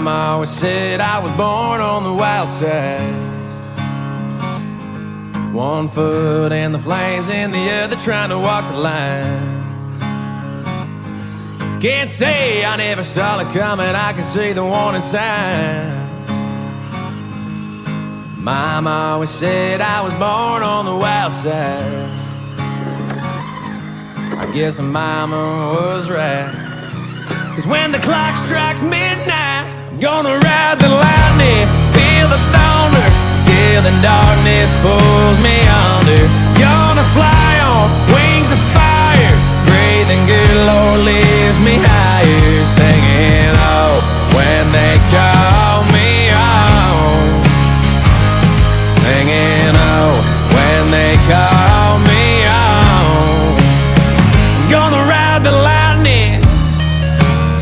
Mama always said I was born on the wild side. One foot in the flames and the other trying to walk the line. Can't say I never saw it coming, I can see the warning signs. Mama always said I was born on the wild side. I guess Mama was right. 'Cause when the clock strikes midnight, I'm gonna ride the lightning, feel the thunder, till the darkness pulls me under. Gonna fly on wings of fire, breathing good, Lord lifts me higher.